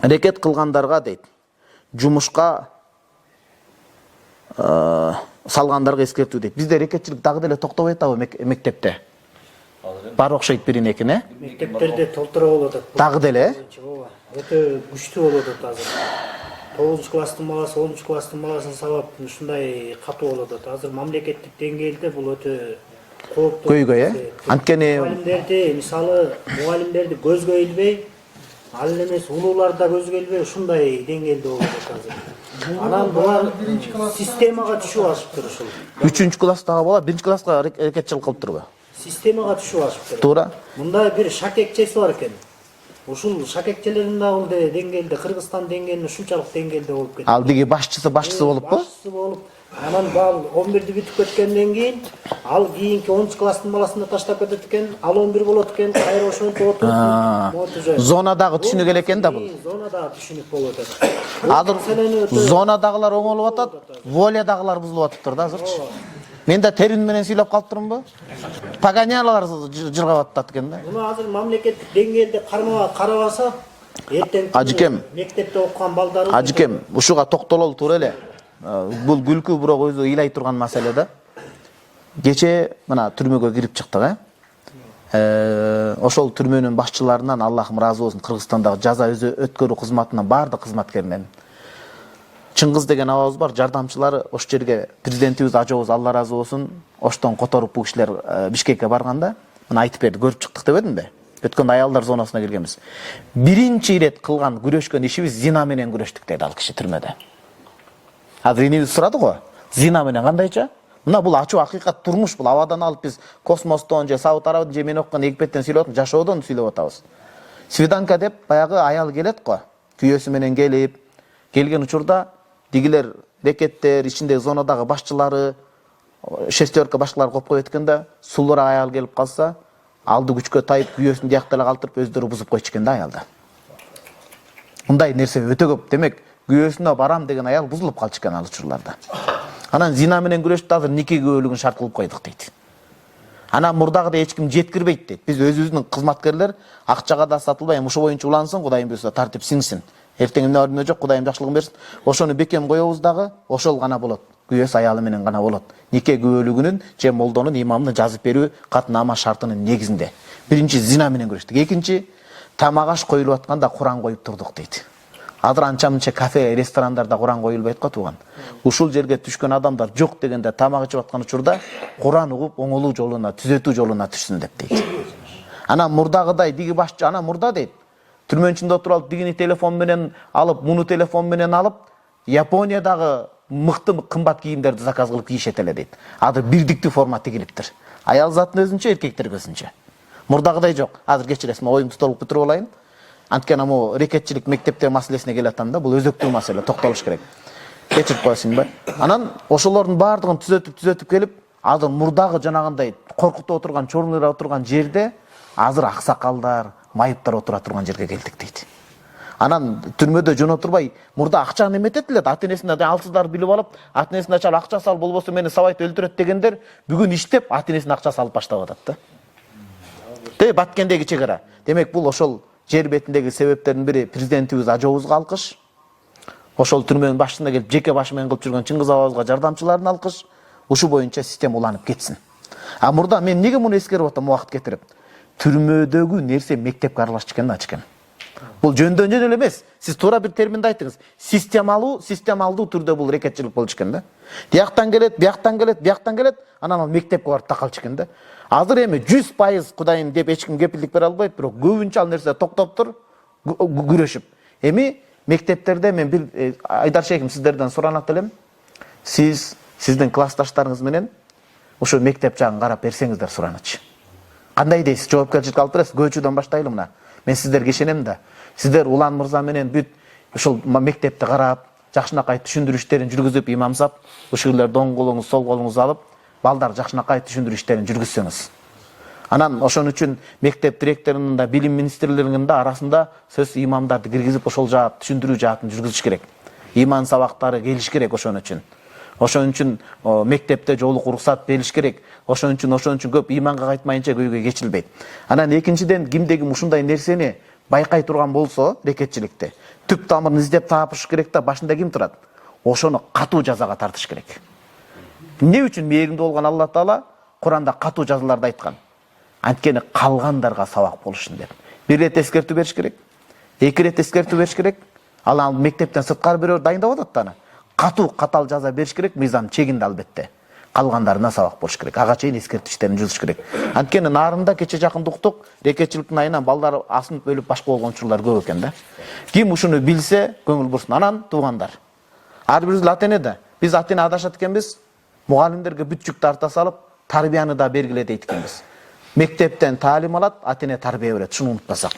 Рекет кылгандарга дейт. Жумушка салгандарга эскертүү дейт. Бизде рекетчилик дагы деле токтобой атабы мектепте? Бар окшойт бирине экен, Мектептерде толтура болуп атат. Дагы деле? Өтө күчтүү болуп атат азыр. 9-класстын баласы, 10-класстын баласын сабап ушундай катуу болуп атат. Азыр мамлекеттик деңгээлде бул өтө кооптуу. Көйгөй, Анткени мугалимдерди көзгө илбей, ал эмес улуулар да көзгө илбей ушундай деңгээлде болуп атат азыр. Анан булар системага түшүп алышыптыр ушул. 3-класстагы бала 1-класска рекетчилик кылып турбу? Системага түшүп алышыптыр. Туура. Мында бир шакекчеси бар экен. Ушул шакекчелердин да бул деңгээлде, Кыргызстан деңгээлинде ушунчалык деңгээлде болуп кетти. Ал диги башчысы болуппу? Башчысы болуп, анан бал 11-ди бүтүп кеткенден кийин, ал кийинки 10-класстын баласына таштап кетет экен, ал 11 болот экен, кайра ошентип отуруп. Зонадагы түшүнүк эле экен да бул. Зонадагы түшүнүк болуп атат. Азыр зонадагылар оңолуп атат, волядагылар бузулуп атыптыр да азырчы. Мен да терин менен сүйлөп калыптырмынбы? Паганялар жыргап атат экен да. Муну азыр мамлекеттик деңгээлде карабаса, эртең Ажыкем, мектепте окуган балдар. Ажыкем, ушуга токтололу туура эле. Бул күлкү бирок өзү ыйлай турган маселе да. Кече мына түрмөгө кирип чыктык, ошол түрмөнүн башчыларынан Аллахым ыраазы болсун, Кыргызстандагы жаза өткөрүү кызматынан бардык кызматкеринен. Чыңгыз деген абабыз бар, жардамчылары ош жерге президентибиз ажообуз Алла ыраазы болсун, оштон которуп бул кишилер Бишкекке барганда, мына айтып берди, көрүп чыктык деп эдимби? Өткөндө аялдар зонасына киргенбиз. Биринчи ирет кылган күрөшкөн ишибиз зина менен күрөштүк дейт ал киши түрмөдө. Азыр энебиз сурады го, зина менен кандайча? Мына бул ачуу акыйкат турмуш, бул абадан алып биз космостон же Сауд Арабиядан же мен окуган Египеттен сүйлөп атам, жашоодон сүйлөп атабыз. Свиданка деп баягы аял келет го, күйөөсү менен келген учурда дигилер рекеттер ичиндеги зонадагы башчылары, шестерка башкалар коп коет экен да, сулуураак аял келип калса, алды күчкө тайып, күйөөсүн диякта эле калтырып өздөрү бузуп койчу экен да аялда. Мындай нерсе өтө көп. Демек, күйөөсүнө барам деген аял бузулуп калчу экен ал учурларда. Анан зина менен күрөштү, азыр нике күбөлүгүн шарт кылып койдук дейт. Анан мурдагыдай эч ким жеткирбейт дейт. Биз өзүбүздүн кызматкерлер акчага да сатылбай, ушу боюнча улансын, Кудайым буйрса тартип сиңсин. Эртең эмне бар эмне жок, Кудайым жакшылыгын берсин. Ошону бекем коебуз дагы, ошол гана болот. Күйөөсү аялы менен гана болот. Нике күбөлүгүнүн же молдонун, имамдын жазып берүү катнама шартынын негизинде. Биринчи зина менен күрөштүк. Экинчи тамак аш коюлуп атканда Куран коюп турдук дейт. Азыр анча-мынча кафе, ресторандарда Куран коюлбайт го тууган. Ушул жерге түшкөн адамдар жок дегенде тамак ичип аткан учурда Куран угуп оңолуу жолуна, түзөтүү жолуна түшсүн деп дейт. Анан мурдагыдай диги башчы, анан мурда дейт. Түрмөнүн ичинде отуруп алып, дигини телефон менен алып, муну телефон менен алып, Япониядагы мыкты кымбат кийимдерди заказ кылып кийишет эле дейт. Азыр бирдиктүү форма тигилиптир. Аял затын өзүнчө, эркектер өзүнчө. Мурдагыдай жок. Азыр кечиресиз, оюмду толук бүтүрүп алайын. Анткени аму рекетчилик мектепте маселесине келатам да, бул өзөктүү маселе, токтолуш керек. Кечирип коесуңбу? Анан ошолордун баардыгын түзөтүп келип, азыр мурдагы жанагындай коркутуп отурган, чорлойра отурган жерде азыр аксакалдар, майыптар отура турган жерге келдик дейт. Анан түрмөдө жөн турбай, мурда акчаны эметет эле, ата-энесине алсыздар билип алып, ата-энесине чал акча сал, болбосо мени сабайт өлтүрөт дегендер бүгүн иштеп ата-энесине акча салып баштап атат да. Баткендеги чек ара. Демек бул ошол жер бетиндеги себептердин бири президентибиз ажообузга алкыш. Ошол түрмөнүн башчысына келип жеке башы менен кылып жүргөн Чыңгыз абабызга жардамчыларын алкыш. Ушу боюнча система уланып кетсин. А мурда мен неге муну эскерип атам убакыт кетирип? Түрмөдөгү нерсе мектепке аралашчу экен да, ачкен. Бул жөндөн жөн эле эмес. Сиз туура бир терминди айттыңыз. Системалдуу түрдө бул рекетчилик болчу экен да. Бияктан келет, анан ал мектепке барып такалчу экен да. Азыр эми 100% Кудайым деп эч ким кепилдик бере албайт, бирок көбүнчө ал нерсе токтоптур, күрөшүп. Эми мектептерде мен бир Айдар шейхим сиздерден суранат элем. Сиздин классташтарыңыз менен ошо мектеп жагын карап берсеңиздер суранычы. Кандай дейсиз? Жоопкерчилик алып бересиз? Көчүдөн баштайлы мына. Мен сиздерге ишенем да. Сиздер Улан мырза менен бүт ушул мектепти карап, жакшынакай түшүндүрүү иштерин жүргүзүп, имамсап, ушулар доң колуңуз, сол колуңуз алып, балдар жакшынакай түшүндүрүү иштерин жүргүзсөңүз. Анан ошон үчүн мектеп директорунун да, билим министрлигинин да арасында сөз имамдарды киргизип, ошол жаат түшүндүрүү жаатын жүргүзүш керек. Иман сабактары келиш керек ошон үчүн. Ошон үчүн мектепте жолук уруксат берилиш керек. Ошон үчүн көп иманга кайтмайынча көйгөй кечилбейт. Анан экинчиден кимде ким ушундай нерсени байкай турган болсо рекетчиликти түп тамырын издеп тапыш керек да, башында ким турат? Ошону катуу жазага тартыш керек. Эмне үчүн мээримдүү болгон Алла Таала Куранда катуу жазууларда айткан? Анткени калгандарга сабак болушун деп. Бир рет эскертүү бериш керек, эки рет эскертүү бериш керек. Ал мектептен сырткары бирөө дайындап атат да аны. Катуу катал жаза бериш керек, мыйзам чегинде албетте. Калгандарына сабак болуш керек. Ага чейин эскертиштерин жазыш керек. Анткени нарында кече жакын уктук, рекетчиликтин айынан балдар асынып өлүп башка болгон учурлар көп экен да. Ким ушуну билсе, көңүл бурсун. Анан туугандар. Ар бирибиз ата эне да. Биз ата эне адашат экенбиз. Мугалимдерге бүт жүктү арта салып, тарбияны да бергиле дейт экенбиз. Мектептен таалим алат, ата эне тарбия берет. Шуну унутпасак.